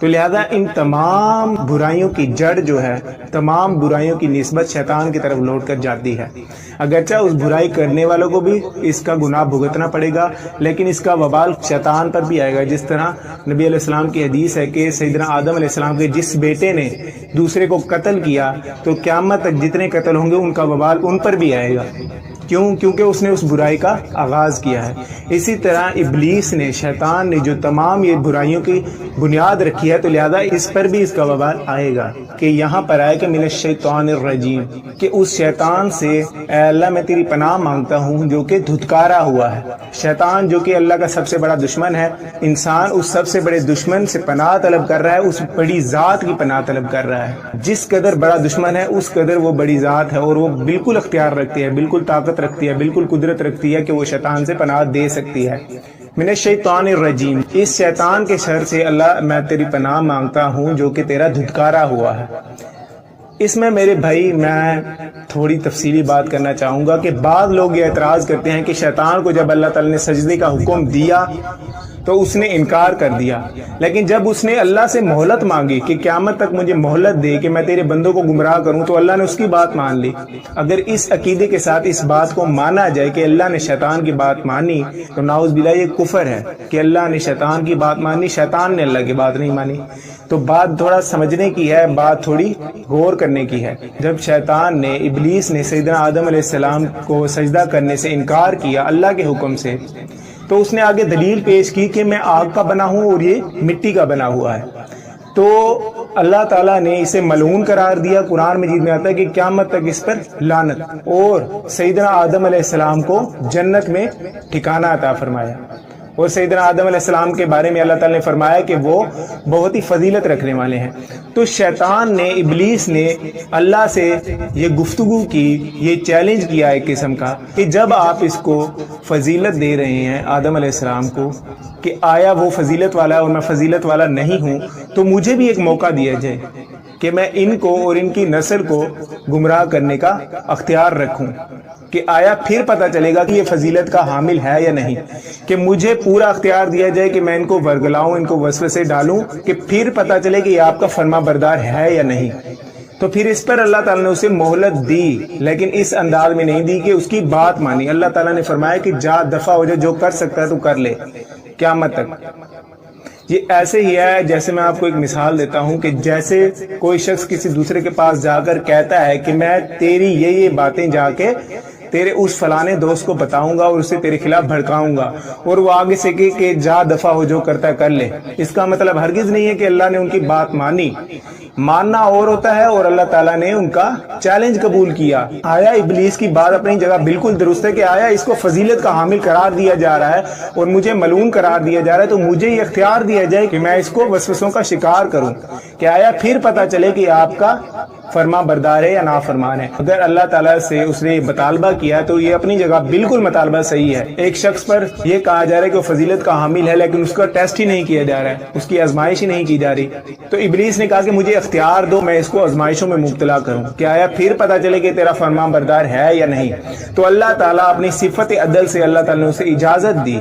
تو لہذا ان تمام برائیوں کی جڑ جو ہے، تمام برائیوں کی نسبت شیطان کی طرف لوٹ کر جاتی ہے۔ اگرچہ اس برائی کرنے والوں کو بھی اس کا گناہ بھگتنا پڑے گا، لیکن اس کا وبال شیطان پر بھی آئے گا۔ جس طرح نبی علیہ السلام کی حدیث ہے کہ سیدنا آدم علیہ السلام کے جس بیٹے نے دوسرے کو قتل کیا تو قیامت تک جتنے قتل ہوں گے ان کا وبال ان پر بھی آئے گا۔ کیوں؟ کیونکہ اس نے اس برائی کا آغاز کیا ہے۔ اسی طرح ابلیس نے، شیطان نے جو تمام یہ برائیوں کی بنیاد رکھی ہے، تو لہذا اس پر بھی اس کا وبال آئے گا۔ کہ یہاں پر آئے کہ من الشیطان الرجیم، کہ اس شیطان سے اے اللہ میں تیری پناہ مانگتا ہوں جو کہ دھتکارا ہوا ہے۔ شیطان جو کہ اللہ کا سب سے بڑا دشمن ہے، انسان اس سب سے بڑے دشمن سے پناہ طلب کر رہا ہے، اس بڑی ذات کی پناہ طلب کر رہا ہے۔ جس قدر بڑا دشمن ہے اس قدر وہ بڑی ذات ہے، اور وہ بالکل اختیار رکھتی ہے، بالکل طاقت رکھتی ہے، بالکل قدرت رکھتی ہے کہ وہ شیطان سے پناہ دے سکتی ہے۔ من الشیطان الرجیم، اس شیطان کے شر سے اللہ میں تیری پناہ مانگتا ہوں جو کہ تیرا دھتکارا ہوا ہے۔ اس میں میرے بھائی میں تھوڑی تفصیلی بات کرنا چاہوں گا کہ بعض لوگ یہ اعتراض کرتے ہیں کہ شیطان کو جب اللہ تعالی نے سجدے کا حکم دیا تو اس نے انکار کر دیا، لیکن جب اس نے اللہ سے مہلت مانگی کہ قیامت تک مجھے مہلت دے کہ میں تیرے بندوں کو گمراہ کروں، تو اللہ نے اس کی بات مان لی۔ اگر اس عقیدے کے ساتھ اس بات کو مانا جائے کہ اللہ نے شیطان کی بات مانی، تو نعوذ باللہ یہ کفر ہے کہ اللہ نے شیطان کی بات مانی، شیطان نے اللہ کی بات نہیں مانی۔ تو بات تھوڑا سمجھنے کی ہے، بات تھوڑی غور کرنے کی ہے۔ جب شیطان نے، ابلیس نے سیدنا آدم علیہ السلام کو سجدہ کرنے سے انکار کیا اللہ کے حکم سے، تو اس نے آگے دلیل پیش کی کہ میں آگ کا بنا ہوں اور یہ مٹی کا بنا ہوا ہے۔ تو اللہ تعالیٰ نے اسے ملعون قرار دیا۔ قرآن مجید میں آتا ہے کہ قیامت تک اس پر لعنت، اور سیدنا آدم علیہ السلام کو جنت میں ٹھکانہ عطا فرمایا۔ اور سیدنا آدم علیہ السلام کے بارے میں اللہ تعالیٰ نے فرمایا کہ وہ بہت ہی فضیلت رکھنے والے ہیں۔ تو شیطان نے، ابلیس نے اللہ سے یہ گفتگو کی، یہ چیلنج کیا ایک قسم کا کہ جب آپ اس کو فضیلت دے رہے ہیں آدم علیہ السلام کو کہ آیا وہ فضیلت والا ہے اور میں فضیلت والا نہیں ہوں، تو مجھے بھی ایک موقع دیا جائے کہ میں ان کو اور ان کی نسل کو گمراہ کرنے کا اختیار رکھوں، کہ آیا پھر پتہ چلے گا کہ یہ فضیلت کا حامل ہے یا نہیں، کہ مجھے پورا اختیار دیا جائے کہ میں ان کو ورگلاؤں، ان کو وسوسے ڈالوں، کہ پھر پتہ چلے کہ یہ آپ کا فرما بردار ہے یا نہیں۔ تو پھر اس پر اللہ تعالیٰ نے اسے مہلت دی، لیکن اس انداز میں نہیں دی کہ اس کی بات مانی۔ اللہ تعالیٰ نے فرمایا کہ جا دفع ہو جا، جو کر سکتا ہے تو کر لے قیامت تک۔ یہ ایسے ہی ہے جیسے میں آپ کو ایک مثال دیتا ہوں کہ جیسے کوئی شخص کسی دوسرے کے پاس جا کر کہتا ہے کہ میں تیری یہ باتیں جا کے تیرے اس فلانے دوست کو بتاؤں گا اور اسے تیرے خلاف بھڑکاؤں گا، اور وہ آگے سے کہ جا دفع ہو، جو کرتا ہے کر لے۔ اس کا مطلب ہرگز نہیں ہے کہ اللہ نے ان کی بات مانی۔ ماننا اور ہوتا ہے، اور اللہ تعالیٰ نے ان کا چیلنج قبول کیا۔ آیا ابلیس کی بات اپنی جگہ بالکل درست ہے کہ آیا اس کو فضیلت کا حامل قرار دیا جا رہا ہے اور مجھے ملعون قرار دیا جا رہا ہے، تو مجھے یہ اختیار دیا جائے کہ میں اس کو وسوسوں کا شکار کروں، کہ آیا پھر پتہ چلے کہ آپ کا فرما بردار ہے یا نافرمان ہے۔ اگر اللہ تعالیٰ سے اس نے مطالبہ کیا تو یہ اپنی جگہ بالکل مطالبہ صحیح ہے۔ ایک شخص پر یہ کہا جا رہا ہے کہ وہ فضیلت کا حامل ہے، لیکن اس کا ٹیسٹ ہی نہیں کیا جا رہا ہے، اس کی آزمائش ہی نہیں کی جا رہی۔ تو ابلیس نے کہا کہ مجھے اختیار دو، میں اس کو آزمائشوں میں مبتلا کروں، کہ آیا پھر پتہ چلے کہ تیرا فرما بردار ہے یا نہیں۔ تو اللہ تعالیٰ اپنی صفت عدل سے اللہ تعالیٰ نے اسے اجازت دی۔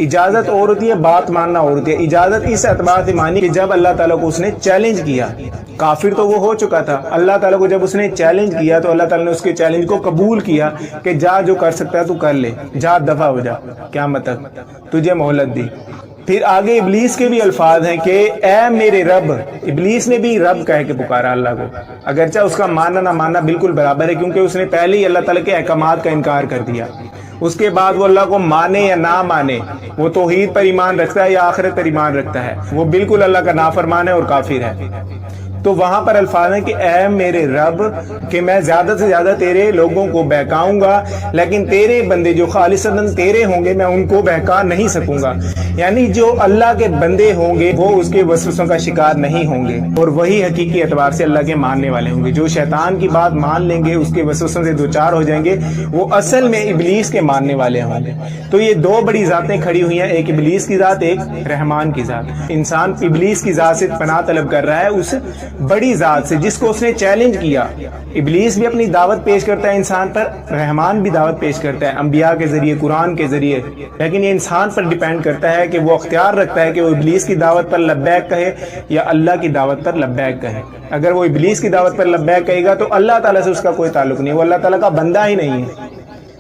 اجازت اور ہوتی ہے، بات ماننا اور ہوتی ہے۔ اجازت اس اعتبار سے مانی کہ جب اللہ تعالیٰ کو اس نے چیلنج کیا، کافر تو وہ ہو چکا تھا، اللہ تعالیٰ کو جب اس نے چیلنج کیا تو اللہ تعالیٰ نے اس کے چیلنج کو قبول کیا کہ جا جو کر سکتا ہے تو کر لے، جا دفع ہو جا، قیامت تک تجھے مہلت دی۔ پھر آگے ابلیس کے بھی الفاظ ہیں کہ اے میرے رب۔ ابلیس نے بھی رب کہہ کے پکارا اللہ کو، اگرچہ اس کا ماننا نہ ماننا بالکل برابر ہے، کیونکہ اس نے پہلے ہی اللہ تعالیٰ کے احکامات کا انکار کر دیا۔ اس کے بعد وہ اللہ کو مانے یا نہ مانے، وہ توحید پر ایمان رکھتا ہے یا آخرت پر ایمان رکھتا ہے، وہ بالکل اللہ کا نافرمان ہے اور کافر ہے۔ تو وہاں پر الفاظ ہیں کہ اے میرے رب، کہ میں زیادہ سے زیادہ تیرے لوگوں کو بہکاؤں گا، لیکن تیرے بندے جو خالصتاً تیرے ہوں گے میں ان کو بہکا نہیں سکوں گا۔ یعنی جو اللہ کے بندے ہوں گے وہ اس کے وسوسوں کا شکار نہیں ہوں گے، اور وہی حقیقی اعتبار سے اللہ کے ماننے والے ہوں گے۔ جو شیطان کی بات مان لیں گے، اس کے وسوسوں سے دوچار ہو جائیں گے، وہ اصل میں ابلیس کے ماننے والے ہوں گے۔ تو یہ دو بڑی ذاتیں کھڑی ہوئی ہیں، ایک ابلیس کی ذات، ایک رحمان کی ذات۔ انسان ابلیس کی ذات سے پناہ طلب کر رہا ہے، اس بڑی ذات سے جس کو اس نے چیلنج کیا. ابلیس بھی اپنی دعوت پیش کرتا ہے انسان پر, رحمان بھی دعوت پیش کرتا ہے انبیاء کے ذریعے, قرآن کے ذریعے, لیکن یہ انسان پر ڈیپینڈ کرتا ہے کہ وہ اختیار رکھتا ہے کہ وہ ابلیس کی دعوت پر لبیک کہے یا اللہ کی دعوت پر لبیک کہے. اگر وہ ابلیس کی دعوت پر لبیک کہے گا تو اللہ تعالیٰ سے اس کا کوئی تعلق نہیں, وہ اللہ تعالیٰ کا بندہ ہی نہیں ہے.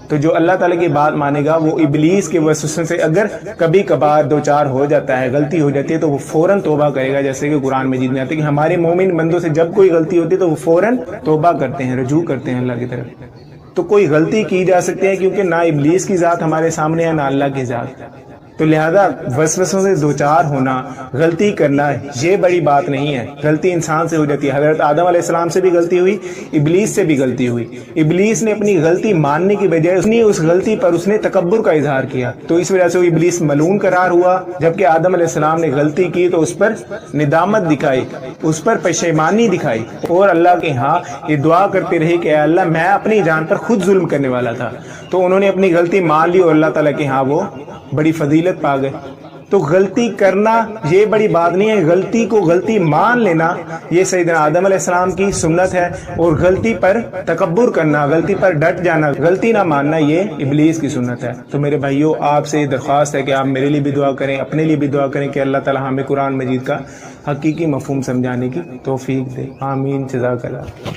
تو جو اللہ تعالیٰ کی بات مانے گا وہ ابلیس کے وسوسے سے اگر کبھی کبھار دو چار ہو جاتا ہے, غلطی ہو جاتی ہے, تو وہ فوراً توبہ کرے گا. جیسے کہ قرآن مجید میں آتا ہے کہ ہمارے مومن بندوں سے جب کوئی غلطی ہوتی ہے تو وہ فوراً توبہ کرتے ہیں, رجوع کرتے ہیں اللہ کی طرف. تو کوئی غلطی کی جا سکتی ہے کیونکہ نہ ابلیس کی ذات ہمارے سامنے ہے نہ اللہ کی ذات. تو لہذا وسوسوں سے دوچار ہونا, غلطی کرنا, یہ بڑی بات نہیں ہے. غلطی انسان سے ہو جاتی ہے. حضرت آدم علیہ السلام سے بھی غلطی ہوئی, ابلیس سے بھی غلطی ہوئی. ابلیس نے اپنی غلطی ماننے کی بجائے اس غلطی پر اس نے تکبر کا اظہار کیا, تو اس وجہ سے وہ ابلیس ملعون قرار ہوا. جبکہ آدم علیہ السلام نے غلطی کی تو اس پر ندامت دکھائی, اس پر پشیمانی دکھائی, اور اللہ کے ہاں یہ دعا کرتے رہے کہ اے اللہ میں اپنی جان پر خود ظلم کرنے والا تھا. تو انہوں نے اپنی غلطی مان لی اور اللہ تعالیٰ کے ہاں وہ بڑی فضیلت پا گئے. تو غلطی کرنا یہ بڑی بات نہیں ہے, غلطی کو غلطی مان لینا یہ سیدنا آدم علیہ السلام کی سنت ہے. اور غلطی پر تکبر کرنا, غلطی پر ڈٹ جانا, غلطی نہ ماننا, یہ ابلیس کی سنت ہے. تو میرے بھائیوں آپ سے درخواست ہے کہ آپ میرے لیے بھی دعا کریں, اپنے لیے بھی دعا کریں کہ اللہ تعالیٰ ہمیں قرآن مجید کا حقیقی مفہوم سمجھانے کی توفیق دے. آمین. جزاک اللہ.